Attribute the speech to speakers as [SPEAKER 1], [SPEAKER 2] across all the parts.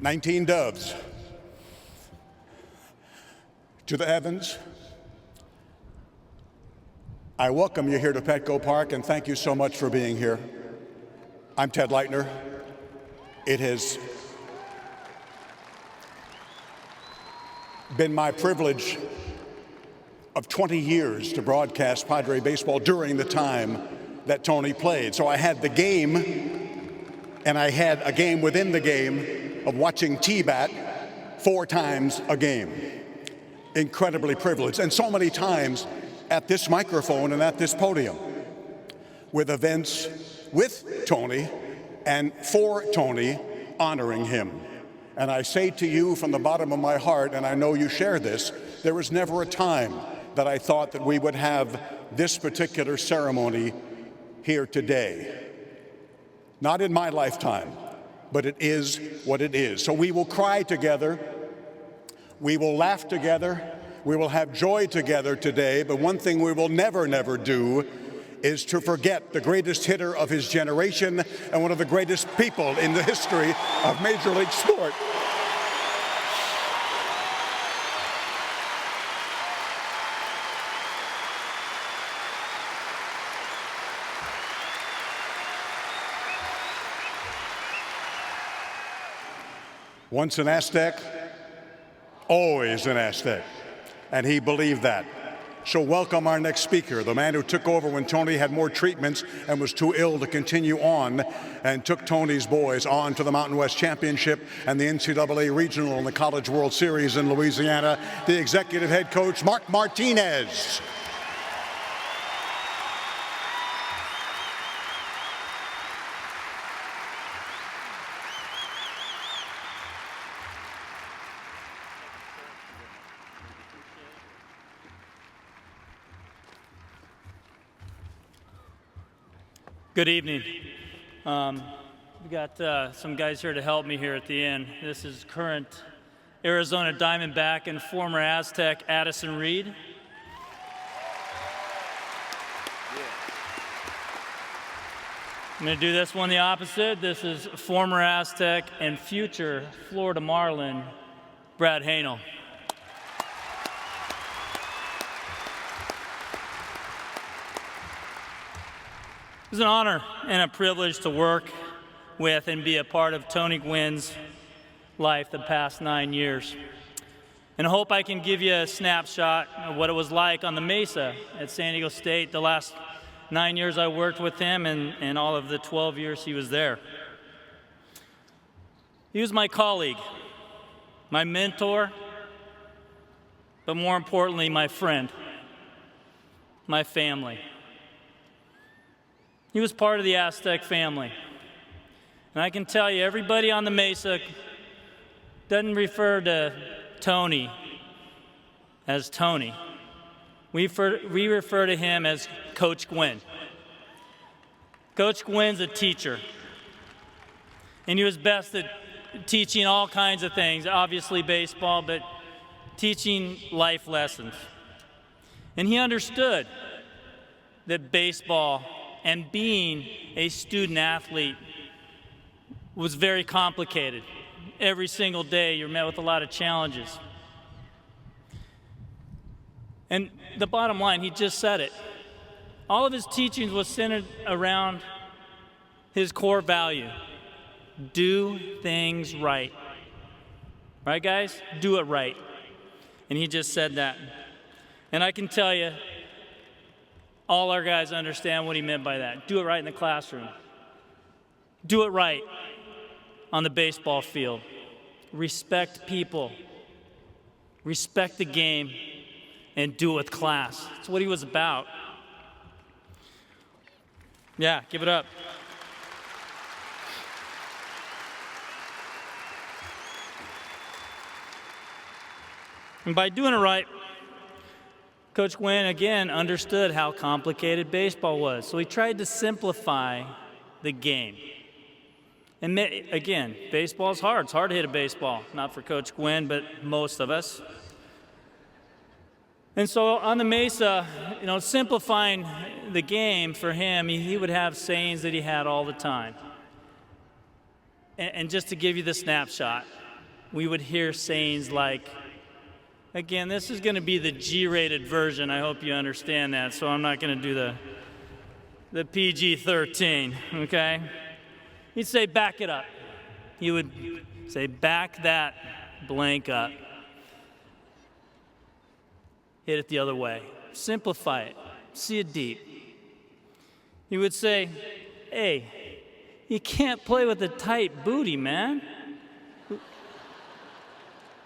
[SPEAKER 1] 19 doves. To the Evans, I welcome you here to Petco Park, and thank you so much for being here. I'm Ted Leitner. It has been my privilege of 20 years to broadcast Padre baseball during the time that Tony played. So I had the game, and I had a game within the game of watching T-Bat 4 times a game. Incredibly privileged, and so many times at this microphone and at this podium with events with Tony and for Tony, honoring him. And I say to you from the bottom of my heart, and I know you share this, there was never a time that I thought that we would have this particular ceremony here today. Not in my lifetime, but it is what it is. So we will cry together, we will laugh together, we will have joy together today, but one thing we will never, never do is to forget the greatest hitter of his generation and one of the greatest people in the history of Major League Sport. Once an Aztec, always an Aztec, and he believed that. So welcome our next speaker, the man who took over when Tony had more treatments and was too ill to continue on, and took Tony's boys on to the Mountain West Championship and the NCAA Regional and the College World Series in Louisiana, the executive head coach, Mark Martinez.
[SPEAKER 2] Good evening. We've got some guys here to help me here at the end. This is current Arizona Diamondback and former Aztec Addison Reed. I'm going to do this one the opposite. This is former Aztec and future Florida Marlin, Brad Haynal. It was an honor and a privilege to work with and be a part of Tony Gwynn's life the past 9 years. And I hope I can give you a snapshot of what it was like on the Mesa at San Diego State the last 9 years I worked with him and all of the 12 years he was there. He was my colleague, my mentor, but more importantly, my friend, my family. He was part of the Aztec family. And I can tell you, everybody on the Mesa doesn't refer to Tony as Tony. We refer to him as Coach Gwynn. Coach Gwynn's a teacher. And he was best at teaching all kinds of things, obviously baseball, but teaching life lessons. And he understood that baseball and being a student athlete was very complicated. Every single day you're met with a lot of challenges. And the bottom line, he just said it. All of his teachings was centered around his core value. Do things right. Right, guys? Do it right. And he just said that. And I can tell you, all our guys understand what he meant by that. Do it right in the classroom. Do it right on the baseball field. Respect people. Respect the game. And do it with class. That's what he was about. Yeah, give it up. And by doing it right, Coach Gwynn, again, understood how complicated baseball was. So he tried to simplify the game. And again, baseball's hard. It's hard to hit a baseball. Not for Coach Gwynn, but most of us. And so on the Mesa, simplifying the game for him, he would have sayings that he had all the time. And just to give you the snapshot, we would hear sayings like, again, this is going to be the G-rated version. I hope you understand that, so I'm not going to do the PG-13, okay? He'd say, back it up. He would say, back that blank up. Hit it the other way. Simplify it. See it deep. He would say, hey, you can't play with a tight booty, man.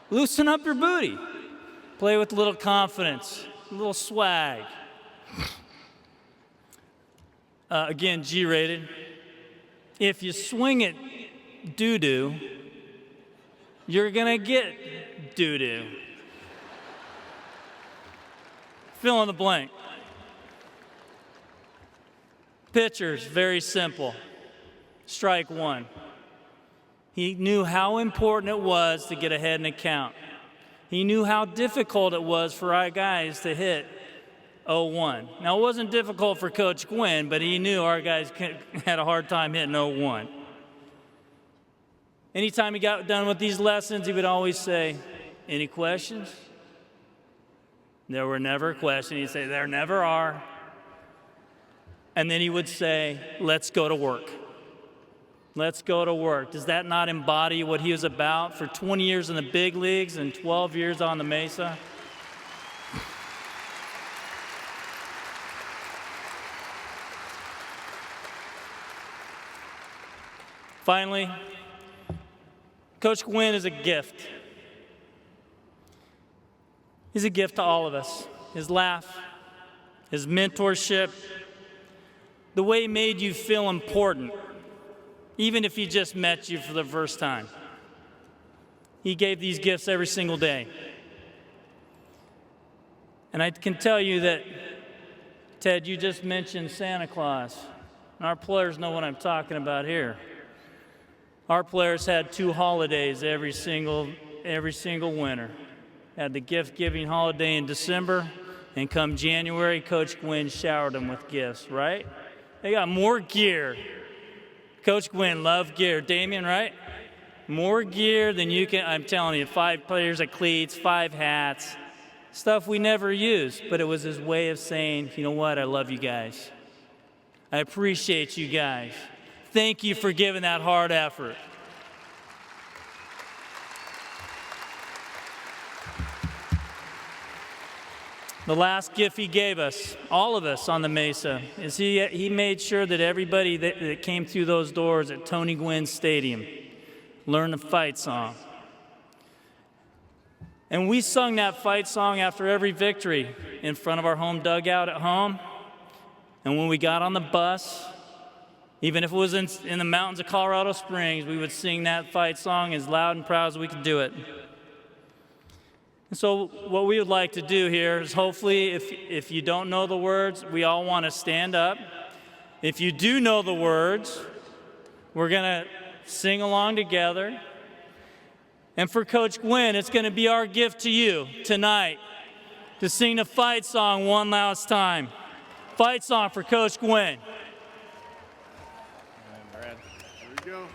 [SPEAKER 2] Loosen up your booty. Play with a little confidence, a little swag. Again, G-rated. If you swing it doo-doo, you're going to get doo-doo. Fill in the blank. Pitchers, very simple. Strike one. He knew how important it was to get ahead in a count. He knew how difficult it was for our guys to hit 0-1. Now, it wasn't difficult for Coach Gwynn, but he knew our guys had a hard time hitting 0-1. Anytime he got done with these lessons, he would always say, any questions? There were never questions. He'd say, there never are. And then he would say, let's go to work. Let's go to work. Does that not embody what he was about for 20 years in the big leagues and 12 years on the Mesa? Finally, Coach Gwynn is a gift. He's a gift to all of us. His laugh, his mentorship, the way he made you feel important, even if he just met you for the first time. He gave these gifts every single day. And I can tell you that, Ted, you just mentioned Santa Claus. And our players know what I'm talking about here. Our players had 2 holidays every single winter. Had the gift-giving holiday in December, and come January, Coach Gwynn showered them with gifts, right? They got more gear. Coach Gwynn loved gear. Damien, right? More gear than you can, I'm telling you, 5 pairs of cleats, 5 hats, stuff we never used, but it was his way of saying, you know what, I love you guys. I appreciate you guys. Thank you for giving that hard effort. The last gift he gave us, all of us on the Mesa, is he made sure that everybody that came through those doors at Tony Gwynn Stadium learned the fight song. And we sung that fight song after every victory in front of our home dugout at home. And when we got on the bus, even if it was in the mountains of Colorado Springs, we would sing that fight song as loud and proud as we could do it. And so what we would like to do here is hopefully if you don't know the words, we all want to stand up. If you do know the words, we're going to sing along together. And for Coach Gwynn, it's going to be our gift to you tonight to sing the fight song one last time. Fight song for Coach Gwynn.
[SPEAKER 3] All right, Brad. Here we go.